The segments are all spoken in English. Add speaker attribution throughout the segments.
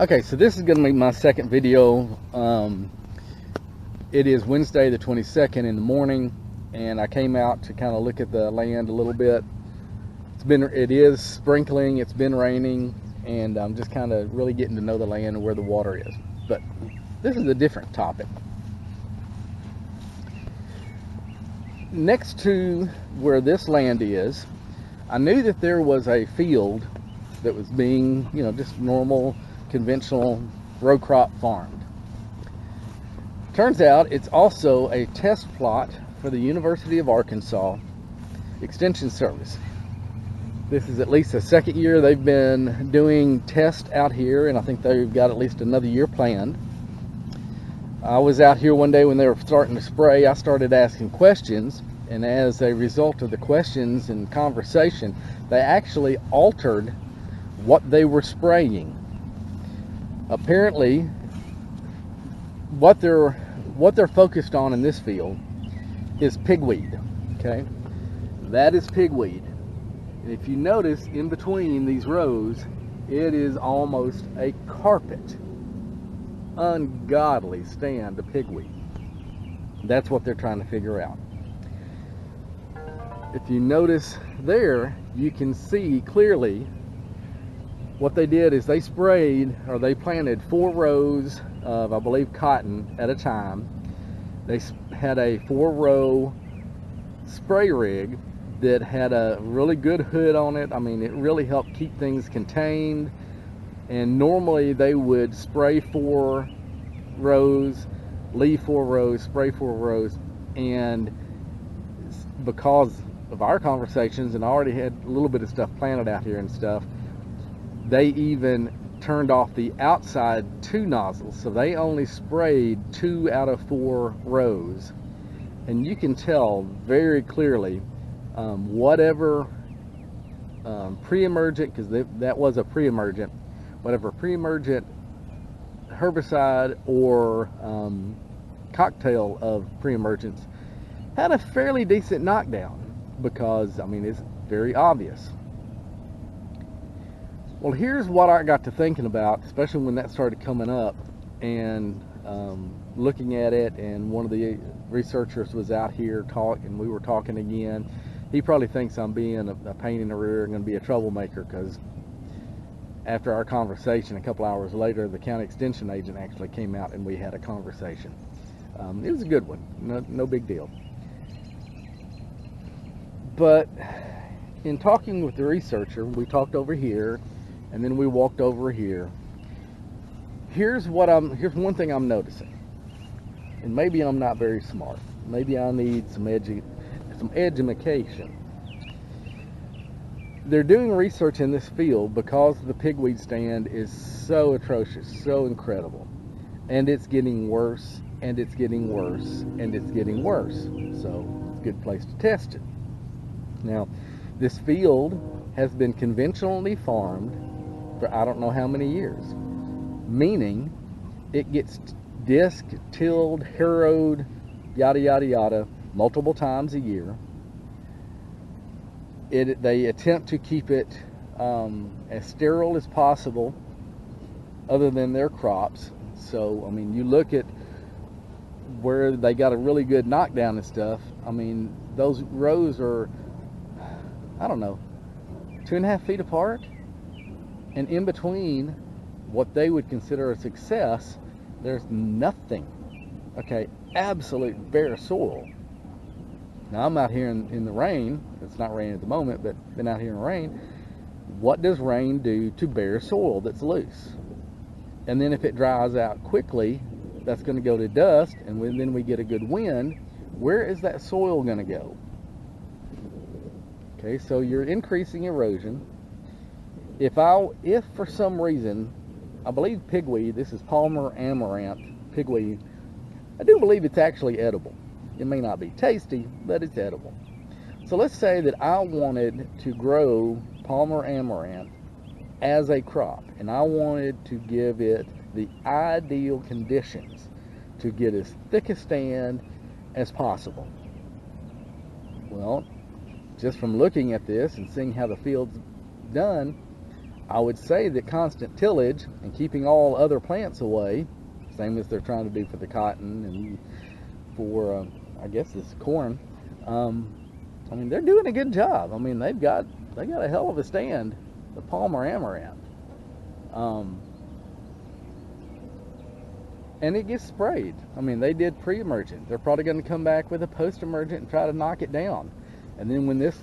Speaker 1: Okay, so this is going to be my second video. It is Wednesday the 22nd in the morning, and I came out to kind of look at the land a little bit. It is sprinkling, it's been raining, and I'm just kind of really getting to know the land and where the water is. But this is a different topic. Next to where this land is, I knew that there was a field that was being, just normal, conventional row crop farmed. Turns out it's also a test plot for the University of Arkansas Extension Service. This is at least the second year they've been doing tests out here, and I think they've got at least another year planned. I was out here one day when they were starting to spray. I started asking questions, and as a result of the questions and conversation, they actually altered what they were spraying. Apparently, what they're focused on in this field is pigweed. Okay, that is pigweed. And if you notice, in between these rows, it is almost a carpet, ungodly stand of pigweed. That's what they're trying to figure out. If you notice there, you can see clearly what they did is they planted 4 rows of, I believe, cotton at a time. They had a 4-row spray rig that had a really good hood on it. I mean, it really helped keep things contained. And normally they would spray 4 rows, leave 4 rows, spray 4 rows. And because of our conversations, and I already had a little bit of stuff planted out here and stuff, they even turned off the outside 2 nozzles, so they only sprayed 2 out of 4 rows. And you can tell very clearly whatever pre-emergent, because that was a pre-emergent, whatever pre-emergent herbicide or cocktail of pre-emergents had a fairly decent knockdown, because I mean, it's very obvious. Well, here's what I got to thinking about, especially when that started coming up, and looking at it, and one of the researchers was out here and we were talking again. He probably thinks I'm being a pain in the rear and going to be a troublemaker, because after our conversation, a couple hours later, the county extension agent actually came out and we had a conversation. It was a good one, no big deal. But in talking with the researcher, we talked over here, and then we walked over here. Here's one thing I'm noticing, and maybe I'm not very smart. Maybe I need some education. They're doing research in this field because the pigweed stand is so atrocious, so incredible, and it's getting worse, and it's getting worse, and it's getting worse. So it's a good place to test it. Now, this field has been conventionally farmed for I don't know how many years, meaning it gets disked, tilled, harrowed, yada yada yada, multiple times a year. They attempt to keep it as sterile as possible, other than their crops. So I mean, you look at where they got a really good knockdown and stuff. I mean, those rows are, I don't know, 2.5 feet apart. And in between what they would consider a success, there's nothing. Okay, absolute bare soil. Now I'm out here in the rain. It's not raining at the moment, but been out here in the rain. What does rain do to bare soil that's loose? And then if it dries out quickly, that's going to go to dust, and then we get a good wind. Where is that soil going to go? Okay, so you're increasing erosion. If for some reason, I believe pigweed, this is Palmer amaranth pigweed, I do believe it's actually edible. It may not be tasty, but it's edible. So let's say that I wanted to grow Palmer amaranth as a crop, and I wanted to give it the ideal conditions to get as thick a stand as possible. Well, just from looking at this and seeing how the field's done, I would say that constant tillage and keeping all other plants away, same as they're trying to do for the cotton and for, I guess this corn, I mean, they're doing a good job. I mean, they got a hell of a stand, the Palmer amaranth. And it gets sprayed. I mean, they did pre-emergent. They're probably going to come back with a post-emergent and try to knock it down. And then when this,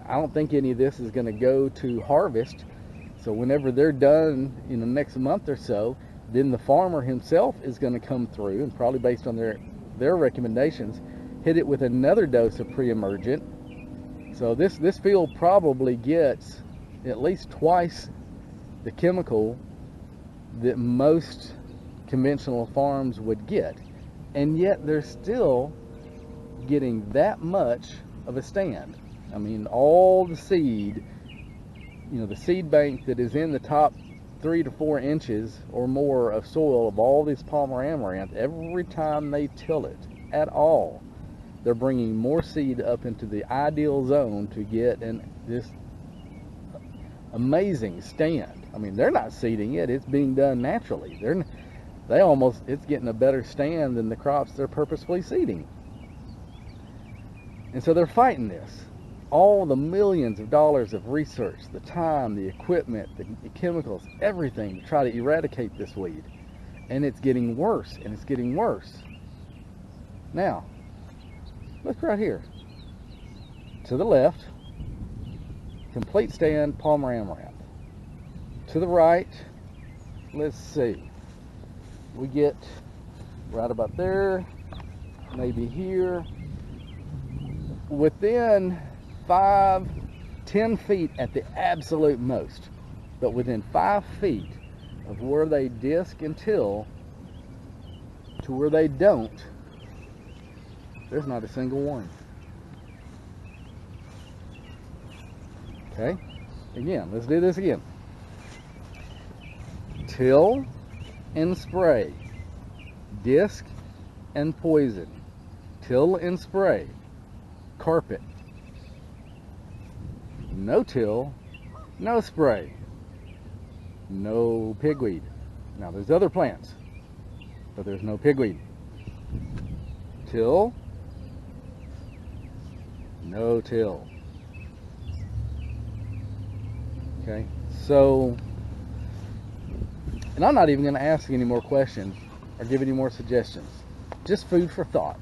Speaker 1: I don't think any of this is going to go to harvest. So whenever they're done in the next month or so, then the farmer himself is going to come through and probably based on their recommendations, hit it with another dose of pre-emergent. So this field probably gets at least twice the chemical that most conventional farms would get, and yet they're still getting that much of a stand. I mean, all the seed, the seed bank that is in the top 3 to 4 inches or more of soil of all this Palmer amaranth, every time they till it at all, they're bringing more seed up into the ideal zone to get this amazing stand. I mean, they're not seeding it, it's being done naturally. It's getting a better stand than the crops they're purposefully seeding. And so they're fighting this. All the millions of dollars of research, the time, the equipment, the chemicals, everything to try to eradicate this weed. And it's getting worse, and it's getting worse. Now, look right here. To the left, complete stand Palmer amaranth. To the right, let's see. We get right about there, maybe here. Within 5-10 feet at the absolute most, but within 5 feet of where they disc and till to where they don't, there's not a single one. Okay, again, let's do this again. Till and spray, disc and poison, till and spray, carpet. No till, no spray, no pigweed. Now there's other plants, but there's no pigweed. Till, no till. Okay, so, and I'm not even going to ask any more questions or give any more suggestions. Just food for thought.